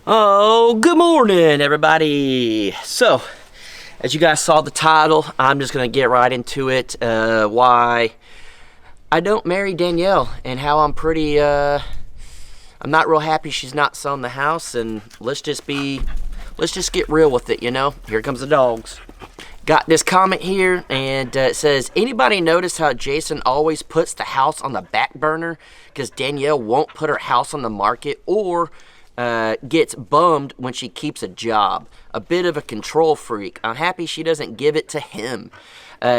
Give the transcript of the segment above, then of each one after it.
Oh, good morning, everybody. So, as you guys saw the title, I'm just going to get right into it. Why I don't marry Danielle and how I'm not real happy she's not selling the house. And let's just get real with it, you know? Here comes the dogs. Got this comment here, and it says, anybody notice how Jason always puts the house on the back burner because Danielle won't put her house on the market or gets bummed when she keeps a job? A bit of a control freak. I'm happy she doesn't give it to him.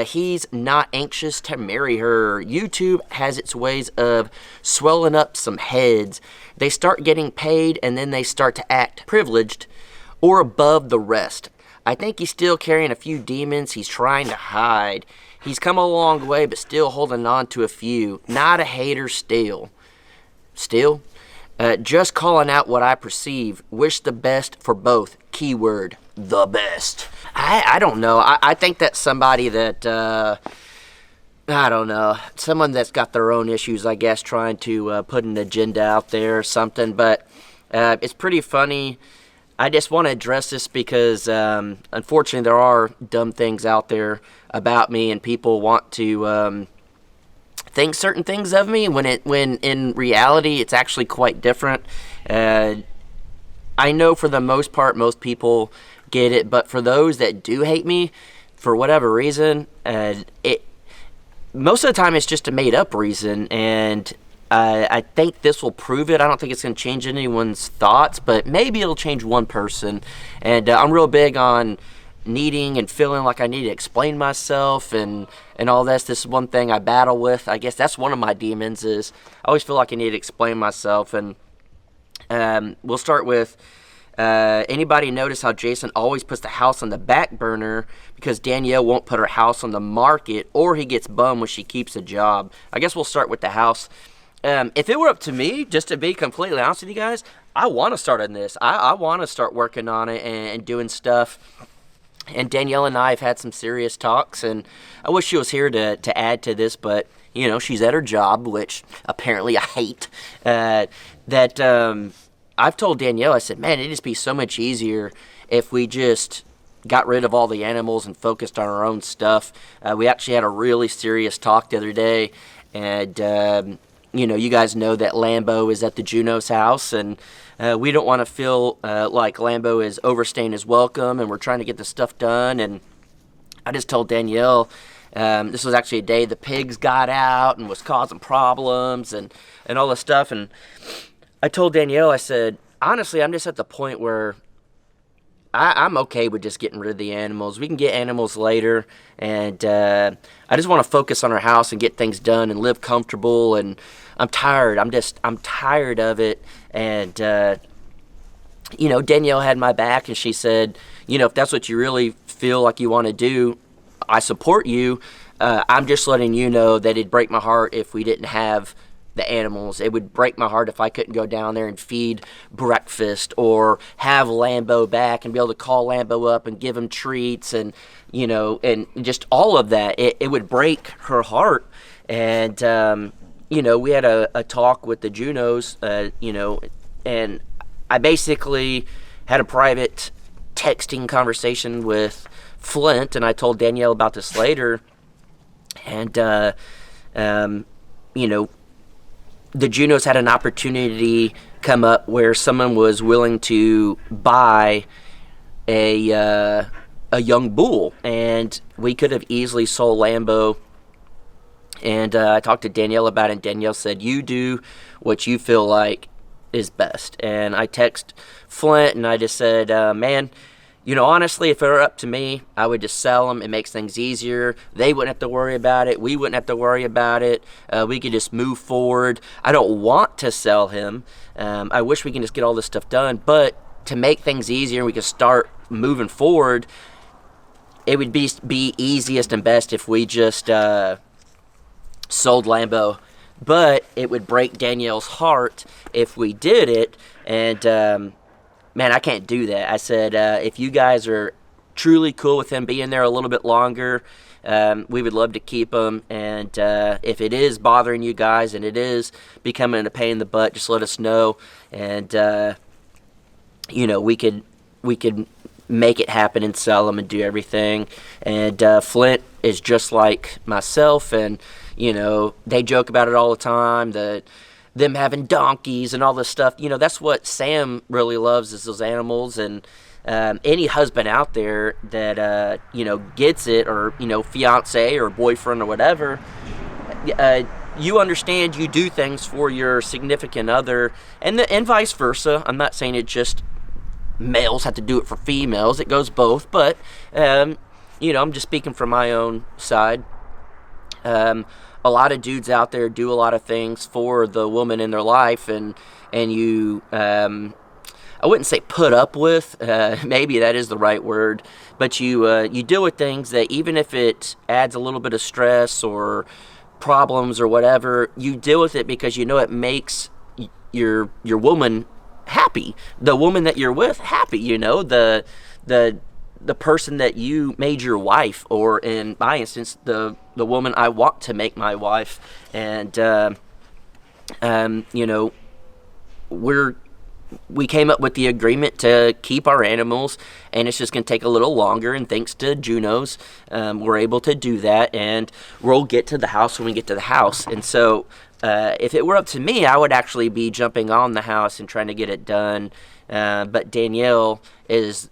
He's not anxious to marry her. YouTube has its ways of swelling up some heads. They start getting paid and then they start to act privileged or above the rest. I think he's still carrying a few demons he's trying to hide. He's come a long way, but still holding on to a few. Not a hater still. Still? Just calling out what I perceive. Wish the best for both. Keyword, the best. I don't know. I think that's somebody that, I don't know. Someone that's got their own issues, I guess, trying to put an agenda out there or something. But it's pretty funny. I just want to address this because, unfortunately, there are dumb things out there about me, and people want to think certain things of me when in reality it's actually quite different. I know for the most part, most people get it, but for those that do hate me, for whatever reason, most of the time it's just a made-up reason, and I think this will prove it. I don't think it's going to change anyone's thoughts, but maybe it'll change one person. And I'm real big on needing and feeling like I need to explain myself and all this. This is one thing I battle with. I guess that's one of my demons is I always feel like I need to explain myself. And we'll start with anybody notice how Jason always puts the house on the back burner because Danielle won't put her house on the market or he gets bummed when she keeps a job? I guess we'll start with the house. If it were up to me, just to be completely honest with you guys, I want to start on this. I want to start working on it and doing stuff. And Danielle and I have had some serious talks, and I wish she was here to add to this, but, you know, she's at her job, which apparently I hate. I've told Danielle, I said, man, it'd just be so much easier if we just got rid of all the animals and focused on our own stuff. We actually had a really serious talk the other day, and you know, you guys know that Lambo is at the Juno's house, and we don't want to feel like Lambo is overstaying his welcome, and we're trying to get the stuff done. And I just told Danielle, this was actually a day the pigs got out and was causing problems and all this stuff. And I told Danielle, I said, honestly, I'm just at the point where I'm okay with just getting rid of the animals. We can get animals later, and I just want to focus on our house and get things done and live comfortable. And I'm tired. I'm tired of it. And you know, Danielle had my back, and she said, you know, if that's what you really feel like you want to do, I support you. I'm just letting you know that it'd break my heart if we didn't have the animals. It would break my heart if I couldn't go down there and feed breakfast or have Lambo back and be able to call Lambo up and give him treats and, you know, and just all of that. It would break her heart. And, you know, we had a talk with the Junos, you know, and I basically had a private texting conversation with Flint, and I told Danielle about this later. And, you know, the Junos had an opportunity come up where someone was willing to buy a young bull, and we could have easily sold Lambo. And I talked to Danielle about it, and Danielle said, you do what you feel like is best. And I text Flint, and I just said, man, you know, honestly, if it were up to me, I would just sell them. It makes things easier. They wouldn't have to worry about it. We wouldn't have to worry about it. We could just move forward. I don't want to sell him. I wish we can just get all this stuff done. But to make things easier and we could start moving forward, it would be easiest and best if we just sold Lambo. But it would break Danielle's heart if we did it. And man, I can't do that. I said, if you guys are truly cool with him being there a little bit longer, we would love to keep him. And if it is bothering you guys and it is becoming a pain in the butt, just let us know. And we could make it happen and sell them and do everything. And Flint is just like myself, and they joke about it all the time. Them having donkeys and all this stuff. That's what Sam really loves, is those animals. And any husband out there that gets it, or fiance or boyfriend or whatever, you understand, you do things for your significant other, and vice versa. I'm not saying it just males have to do it for females. It goes both, but I'm just speaking from my own side. A lot of dudes out there do a lot of things for the woman in their life, and you, I wouldn't say put up with, maybe that is the right word, but you deal with things that, even if it adds a little bit of stress or problems or whatever, you deal with it because it makes your woman happy, the woman that you're with happy, the person that you made your wife, or in my instance, the woman I want to make my wife. And we came up with the agreement to keep our animals, and it's just going to take a little longer, and thanks to Junos, we're able to do that, and we'll get to the house when we get to the house. And so if it were up to me, I would actually be jumping on the house and trying to get it done, but Danielle is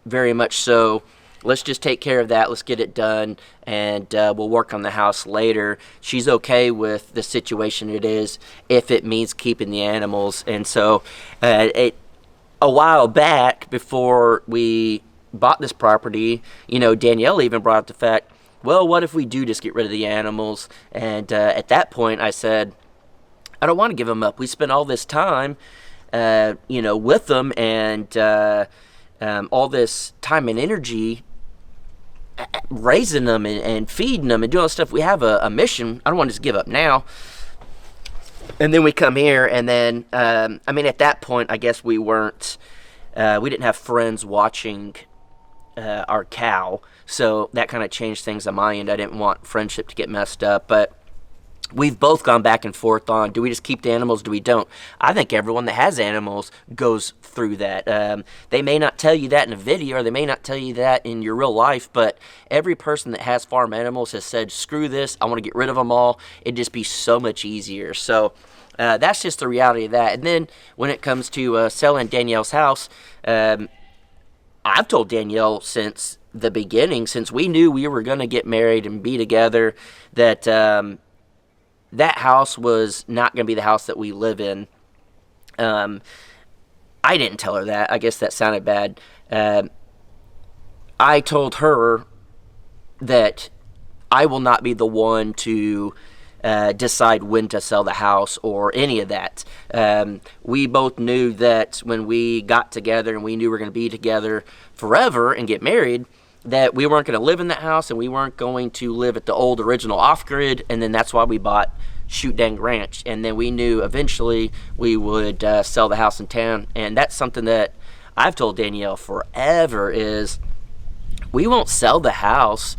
very much so, let's just take care of that, let's get it done, and we'll work on the house later. She's okay with the situation it is, if it means keeping the animals. And so a while back, before we bought this property, Danielle even brought up the fact, well, what if we do just get rid of the animals? And at that point I said, I don't want to give them up. We spent all this time with them, and all this time and energy raising them and feeding them and doing all this stuff. We have a mission. I don't want to just give up now. And then we come here, and then at that point, I guess we didn't have friends watching our cow, so that kind of changed things on my end. I didn't want friendship to get messed up, but we've both gone back and forth on, do we just keep the animals, do we don't? I think everyone that has animals goes through that. They may not tell you that in a video, or they may not tell you that in your real life, but every person that has farm animals has said, screw this, I want to get rid of them all. It'd just be so much easier. So that's just the reality of that. And then when it comes to selling Danielle's house, I've told Danielle since the beginning, since we knew we were going to get married and be together, that that house was not going to be the house that we live in. I didn't tell her that. I guess that sounded bad. I told her that I will not be the one to decide when to sell the house or any of that. We both knew that when we got together and we knew we were going to be together forever and get married, that we weren't going to live in that house, and we weren't going to live at the old original off-grid. And then that's why we bought Shoot Dang Ranch. And then we knew eventually we would sell the house in town. And that's something that I've told Danielle forever, is we won't sell the house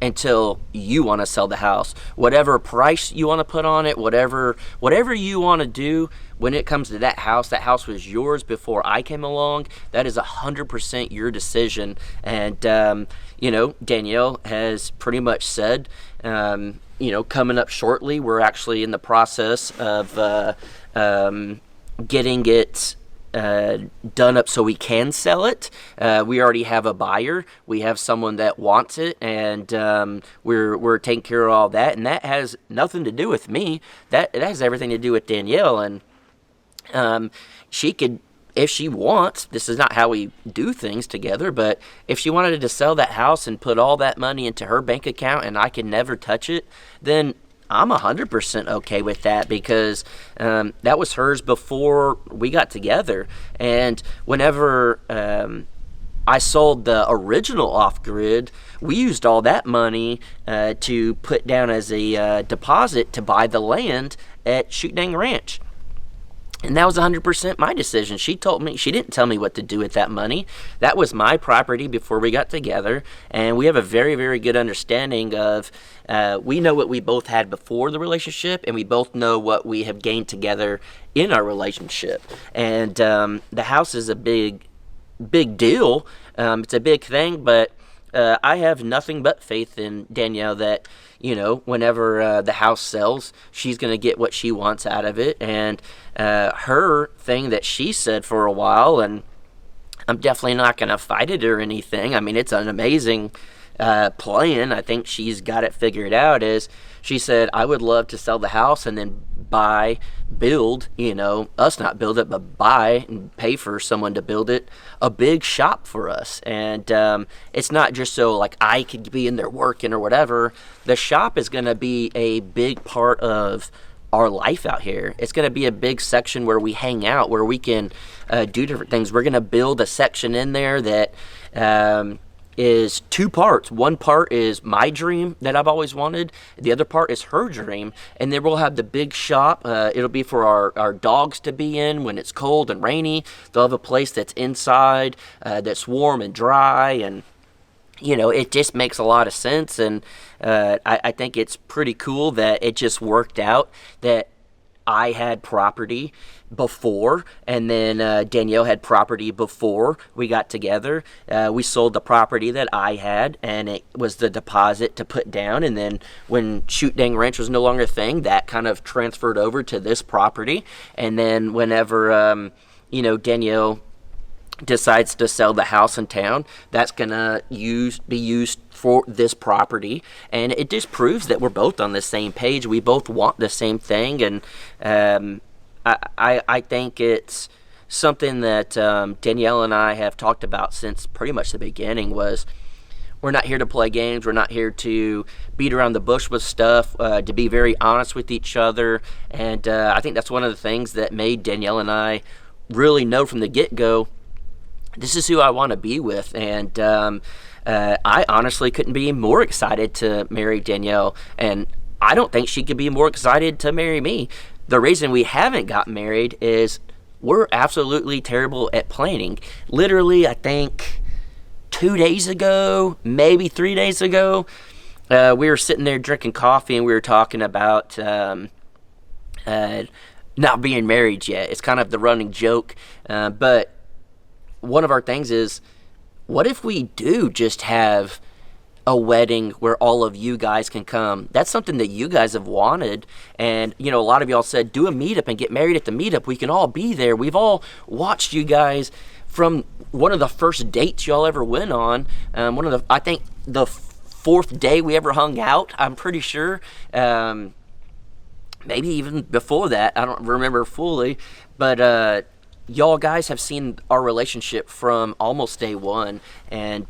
until you want to sell the house. Whatever price you want to put on it, whatever you want to do when it comes to that house was yours before I came along. That is 100% your decision. And Danielle has pretty much said, coming up shortly, we're actually in the process of getting it done up so we can sell it. We already have a buyer. We have someone that wants it, and we're taking care of all that. And that has nothing to do with me. That has everything to do with Danielle. And she could, if she wants, this is not how we do things together, but if she wanted to sell that house and put all that money into her bank account and I can never touch it, then I'm 100% okay with that, because that was hers before we got together. And whenever I sold the original off-grid, we used all that money to put down as a deposit to buy the land at Shoot Dang Ranch. And that was 100% my decision. She told me, she didn't tell me what to do with that money. That was my property before we got together. And we have a very, very good understanding of, we know what we both had before the relationship, and we both know what we have gained together in our relationship. And the house is a big deal. It's a big thing, but I have nothing but faith in Danielle that, whenever the house sells, she's going to get what she wants out of it. And her thing that she said for a while, and I'm definitely not going to fight it or anything. I mean, it's an amazing plan. I think she's got it figured out. Is she said, I would love to sell the house and then build, us not build it, but buy and pay for someone to build it, a big shop for us. And it's not just so like I could be in there working or whatever. The shop is going to be a big part of our life out here. It's going to be a big section where we hang out, where we can do different things. We're going to build a section in there that is two parts. One part is my dream that I've always wanted. The other part is her dream. And then we'll have the big shop. It'll be for our dogs to be in when it's cold and rainy. They'll have a place that's inside, that's warm and dry. And, it just makes a lot of sense. And I think it's pretty cool that it just worked out that I had property before, and then Danielle had property before we got together. We sold the property that I had, and it was the deposit to put down. And then when Shoot Dang Ranch was no longer a thing, that kind of transferred over to this property. And then whenever, Danielle decides to sell the house in town, that's gonna be used for this property. And it just proves that we're both on the same page. We both want the same thing. And I think it's something that Danielle and I have talked about since pretty much the beginning. Was we're not here to play games. We're not here to beat around the bush with stuff, to be very honest with each other. And I think that's one of the things that made Danielle and I really know from the get-go, this is who I want to be with. And I honestly couldn't be more excited to marry Danielle. And I don't think she could be more excited to marry me. The reason we haven't got married is we're absolutely terrible at planning. Literally, I think 2 days ago, maybe 3 days ago, we were sitting there drinking coffee, and we were talking about not being married yet. It's kind of the running joke. But one of our things is, what if we do just have a wedding where all of you guys can come? That's something that you guys have wanted. And, a lot of y'all said, do a meetup and get married at the meetup. We can all be there. We've all watched you guys from one of the first dates y'all ever went on. I think the fourth day we ever hung out, I'm pretty sure. Maybe even before that. I don't remember fully. But, y'all guys have seen our relationship from almost day one, and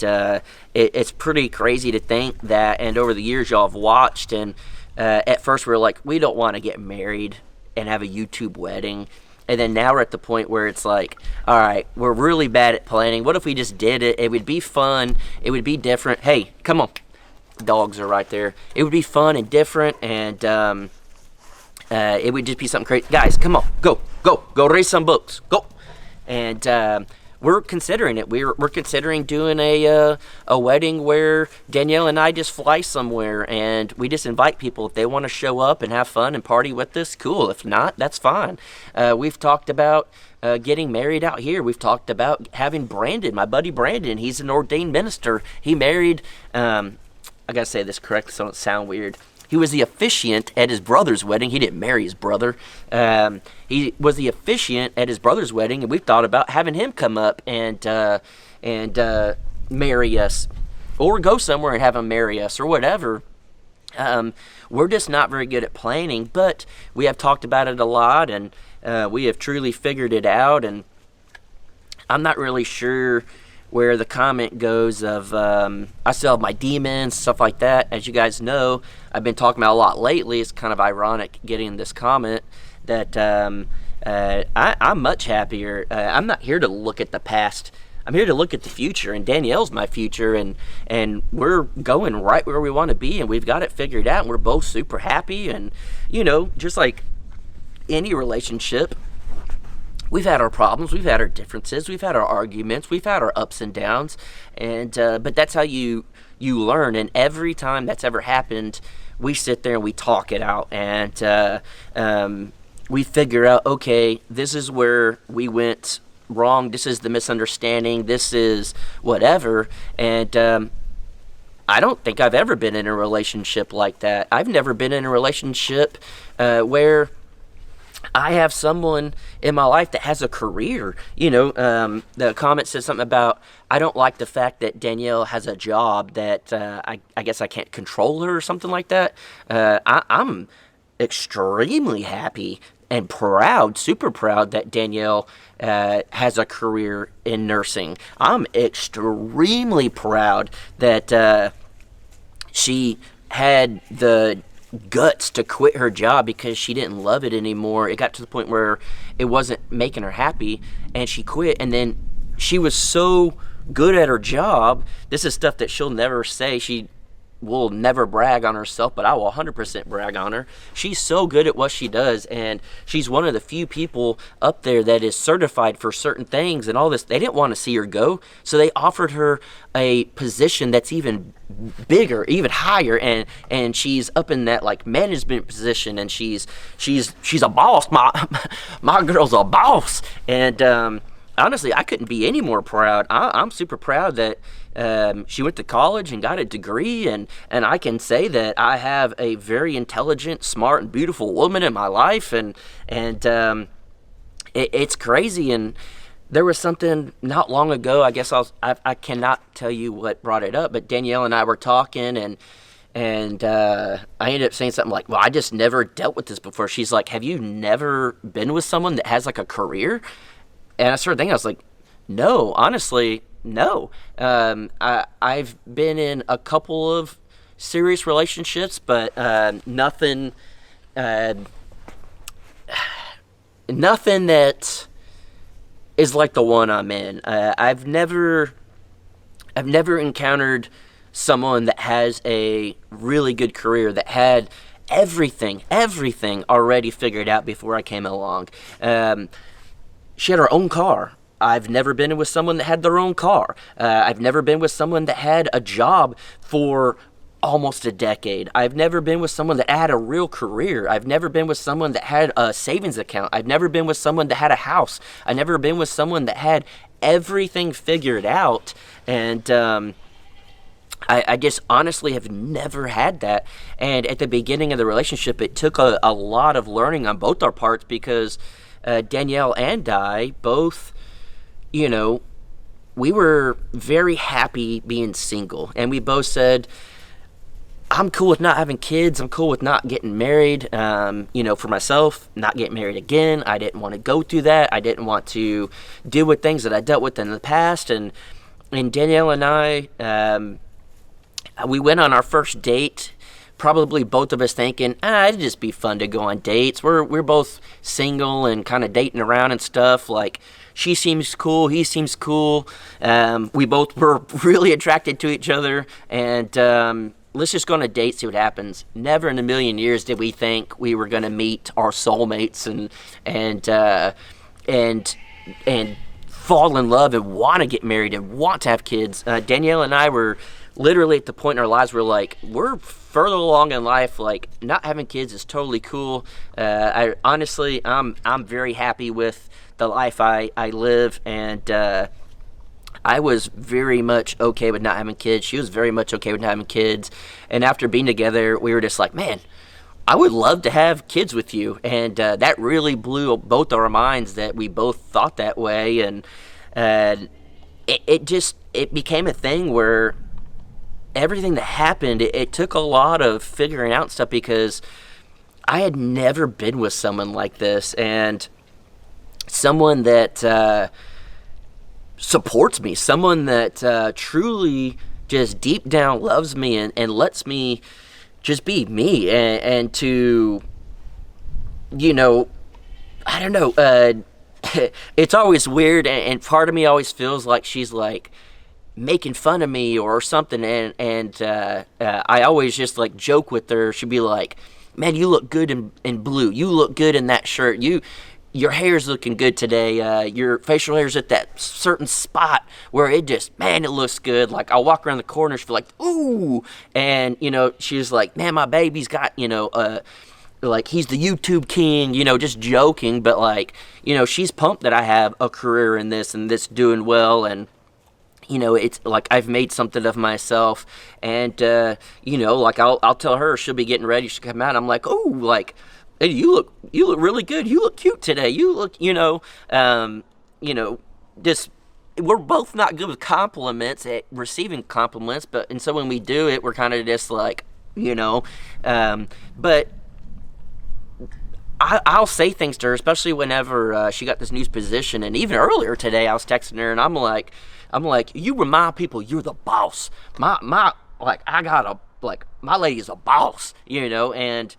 it's pretty crazy to think that. And over the years, y'all have watched, and at first we were like, we don't want to get married and have a YouTube wedding. And then now we're at the point where it's like, all right, we're really bad at planning. What if we just did it? It would be fun. It would be different. Hey, come on. Dogs are right there. It would be fun and different, and it would just be something crazy. Guys, come on. Go raise some books. Go. And we're considering it. We're considering doing a wedding where Danielle and I just fly somewhere, and we just invite people. If they want to show up and have fun and party with us, cool. If not, that's fine. We've talked about getting married out here. We've talked about having Brandon, my buddy Brandon. He's an ordained minister. He married, I got to say this correctly so it don't sound weird. He was the officiant at his brother's wedding. He didn't marry his brother. He was the officiant at his brother's wedding, and we've thought about having him come up and marry us, or go somewhere and have him marry us, or whatever. We're just not very good at planning, but we have talked about it a lot, and we have truly figured it out. And I'm not really sure where the comment goes of I still have my demons, stuff like that. As you guys know, I've been talking about a lot lately. It's kind of ironic getting this comment that I'm much happier. I'm not here to look at the past. I'm here to look at the future, and Danielle's my future, and we're going right where we want to be, and we've got it figured out, and we're both super happy. And, just like any relationship, we've had our problems, we've had our differences, we've had our arguments, we've had our ups and downs, and but that's how you learn. And every time that's ever happened, we sit there and we talk it out, and we figure out, okay, this is where we went wrong, this is the misunderstanding, this is whatever. And I don't think I've ever been in a relationship like that. I've never been in a relationship where I have someone in my life that has a career. The comment says something about, I don't like the fact that Danielle has a job that I guess I can't control her or something like that. I'm extremely happy and proud, super proud that Danielle has a career in nursing. I'm extremely proud that she had the guts to quit her job because she didn't love it anymore. It got to the point where it wasn't making her happy, and she quit. And then she was so good at her job. This is stuff that she'll never say. She will never brag on herself, but I will 100% brag on her. She's so good at what she does, and she's one of the few people up there that is certified for certain things and all this. They didn't want to see her go, so they offered her a position that's even bigger, even higher, and she's up in that like management position, and she's a boss. My girl's a boss. And honestly, I couldn't be any more proud. I'm super proud that she went to college and got a degree, and I can say that I have a very intelligent, smart, and beautiful woman in my life, and it's crazy. And there was something not long ago, I guess I cannot tell you what brought it up, but Danielle and I were talking, and I ended up saying something like, well, I just never dealt with this before. She's like, have you never been with someone that has like a career? And I started thinking, I was like, no, honestly, no. I've been in a couple of serious relationships, but nothing that is like the one I'm in. I've never encountered someone that has a really good career, that had everything already figured out before I came along. She had her own car. I've never been with someone that had their own car. I've never been with someone that had a job for almost a decade. I've never been with someone that had a real career. I've never been with someone that had a savings account. I've never been with someone that had a house. I've never been with someone that had everything figured out. And I just honestly have never had that. And at the beginning of the relationship, it took a lot of learning on both our parts, because Danielle and I both, we were very happy being single. And we both said, I'm cool with not having kids. I'm cool with not getting married. For myself, not getting married again. I didn't want to go through that. I didn't want to deal with things that I dealt with in the past. And Danielle and I, we went on our first date, probably both of us thinking, it'd just be fun to go on dates. We're both single and kind of dating around and stuff. Like, she seems cool, he seems cool. We both were really attracted to each other, and let's just go on a date, see what happens. Never in a million years did we think we were going to meet our soulmates and fall in love and want to get married and want to have kids. Danielle and I were literally at the point in our lives where, like, we're further along in life. Like, not having kids is totally cool. I'm very happy with the life I live, and I was very much okay with not having kids. She was very much okay with not having kids. And after being together, we were just like, man, I would love to have kids with you. And that really blew both our minds that we both thought that way. And it became a thing where everything that happened, it took a lot of figuring out stuff, because I had never been with someone like this, and someone that supports me, someone that truly just deep down loves me and lets me just be me, and to, I don't know, it's always weird, and part of me always feels like she's like making fun of me or something, and I always just like joke with her. She'd be like, man, you look good in blue, you look good in that shirt, your hair's looking good today. Your facial hair's at that certain spot where it just, man, it looks good. Like, I'll walk around the corner, she'll be like, ooh. And, she's like, man, my baby's got, like, he's the YouTube king, just joking. But, like, she's pumped that I have a career in this and this doing well. And, it's like I've made something of myself. And, like, I'll tell her, she'll be getting ready, she'll come out. I'm like, oh, like, hey, you look really good. You look cute today. You look, just, we're both not good with compliments, at receiving compliments, and so when we do it, we're kind of just like, but I'll say things to her, especially whenever she got this new position. And even earlier today, I was texting her, and I'm like, you remind people you're the boss. My lady's a boss, and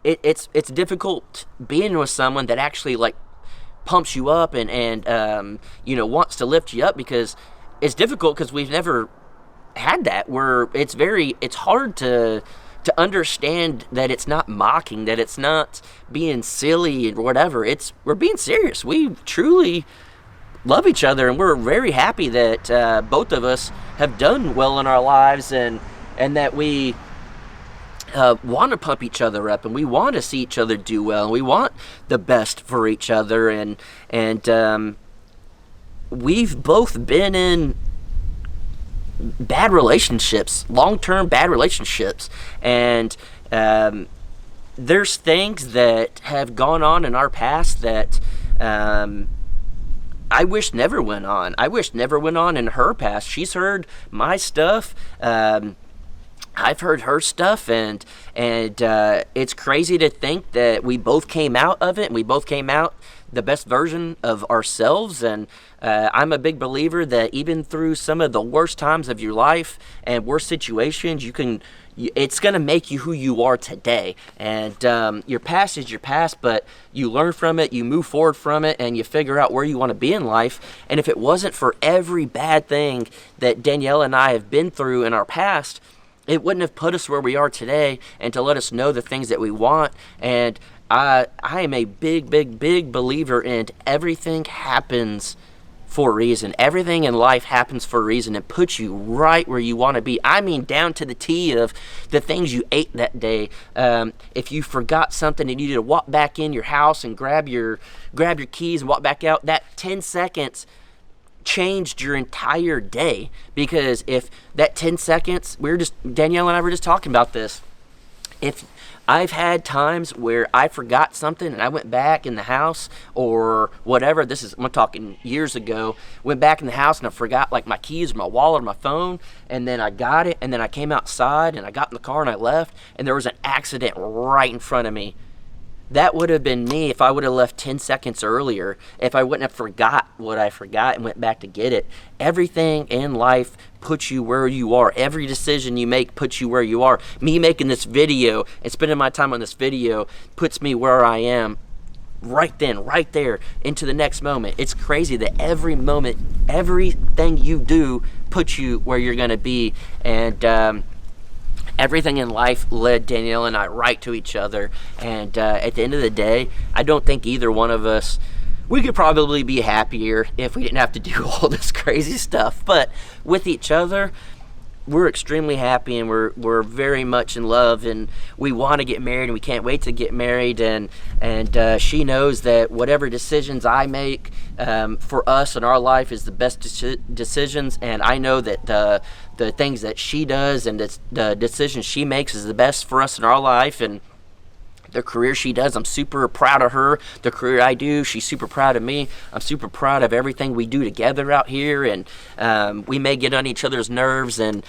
it's difficult being with someone that actually, like, pumps you up and wants to lift you up, because it's difficult because we've never had that, where it's hard to understand that it's not mocking, that it's not being silly and whatever. We're being serious. We truly love each other, and we're very happy that both of us have done well in our lives, and that we want to pump each other up, and we want to see each other do well, and we want the best for each other, and we've both been in bad relationships, long-term bad relationships, and there's things that have gone on in our past that I wish never went on. I wish never went on in her past. She's heard my stuff. I've heard her stuff, and it's crazy to think that we both came out of it, and we both came out the best version of ourselves. And I'm a big believer that even through some of the worst times of your life and worst situations, it's going to make you who you are today. And your past is your past, but you learn from it, you move forward from it, and you figure out where you want to be in life. And if it wasn't for every bad thing that Danielle and I have been through in our past, it wouldn't have put us where we are today, and to let us know the things that we want. And I am a big, big, big believer in everything happens for a reason. Everything in life happens for a reason and puts you right where you want to be. I mean, down to the T of the things you ate that day. If you forgot something and you need to walk back in your house and grab your keys and walk back out, that 10 seconds changed your entire day. Because if that 10 seconds, Danielle and I were just talking about this. If I've had times where I forgot something and I went back in the house or whatever, I'm talking years ago, went back in the house and I forgot, like, my keys or my wallet or my phone, and then I got it, and then I came outside and I got in the car and I left, and there was an accident right in front of me. That would have been me if I would have left 10 seconds earlier, if I wouldn't have forgot what I forgot and went back to get it. Everything in life puts you where you are. Every decision you make puts you where you are. Me making this video and spending my time on this video puts me where I am right then, right there, into the next moment. It's crazy that every moment, everything you do puts you where you're going to be. And everything in life led Danielle and I right to each other. And at the end of the day, I don't think either one of us, we could probably be happier if we didn't have to do all this crazy stuff. But with each other, we're extremely happy, and we're very much in love, and we want to get married, and we can't wait to get married. And she knows that whatever decisions I make for us in our life is the best decisions, and I know that the things that she does and the decisions she makes is the best for us in our life. And the career she does, I'm super proud of her. The career I do, she's super proud of me. I'm super proud of everything we do together out here. And we may get on each other's nerves and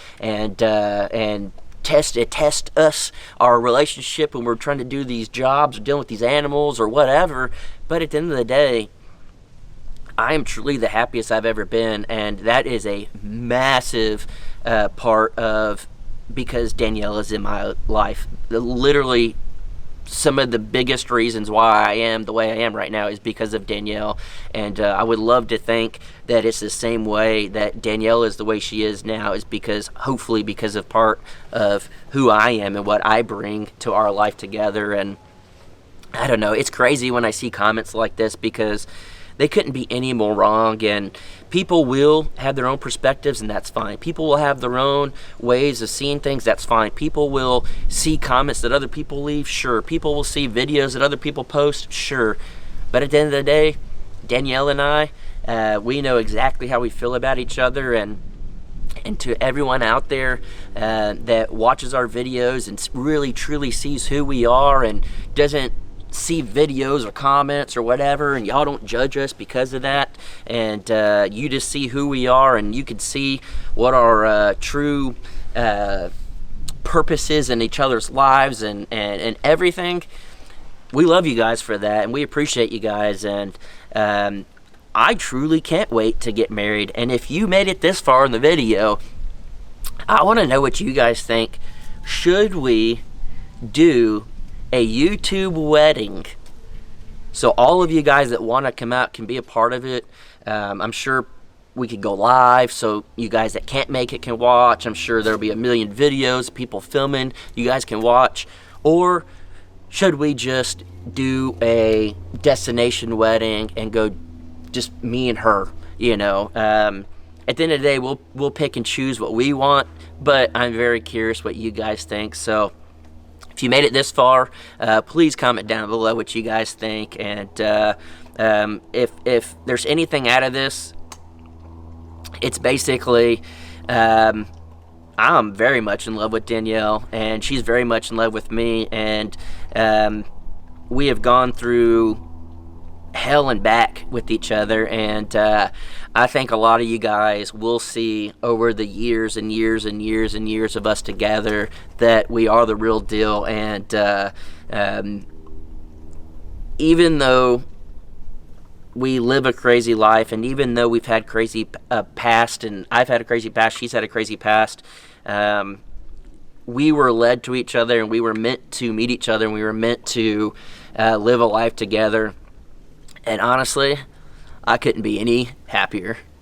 test us, our relationship, when we're trying to do these jobs or dealing with these animals or whatever. But at the end of the day, I am truly the happiest I've ever been, and that is a massive part of because Danielle is in my life. Literally, some of the biggest reasons why I am the way I am right now is because of Danielle. And I would love to think that it's the same way that Danielle is the way she is now, is hopefully because of part of who I am and what I bring to our life together. And I don't know, it's crazy when I see comments like this because they couldn't be any more wrong, and people will have their own perspectives, and that's fine. People will have their own ways of seeing things, that's fine. People will see comments that other people leave, sure. People will see videos that other people post, sure. But at the end of the day, Danielle and I, we know exactly how we feel about each other, and to everyone out there that watches our videos and really truly sees who we are and doesn't see videos or comments or whatever, and y'all don't judge us because of that, and you just see who we are, and you can see what our true purpose is in each other's lives and everything. We love you guys for that, and we appreciate you guys, and I truly can't wait to get married. And if you made it this far in the video, I want to know what you guys think. Should we do a YouTube wedding so all of you guys that want to come out can be a part of it? I'm sure we could go live so you guys that can't make it can watch. I'm sure there'll be a million videos, people filming, you guys can watch. Or should we just do a destination wedding and go just me and her, you know? At the end of the day, we'll pick and choose what we want, but I'm very curious what you guys think. So if you made it this far, please comment down below what you guys think, and if there's anything out of this, it's basically I'm very much in love with Danielle, and she's very much in love with me, and we have gone through hell and back with each other, and I think a lot of you guys will see over the years and years and years and years of us together that we are the real deal. And even though we live a crazy life, and even though we've had crazy past, and I've had a crazy past, she's had a crazy past, we were led to each other, and we were meant to meet each other, and we were meant to live a life together. And honestly, I couldn't be any happier.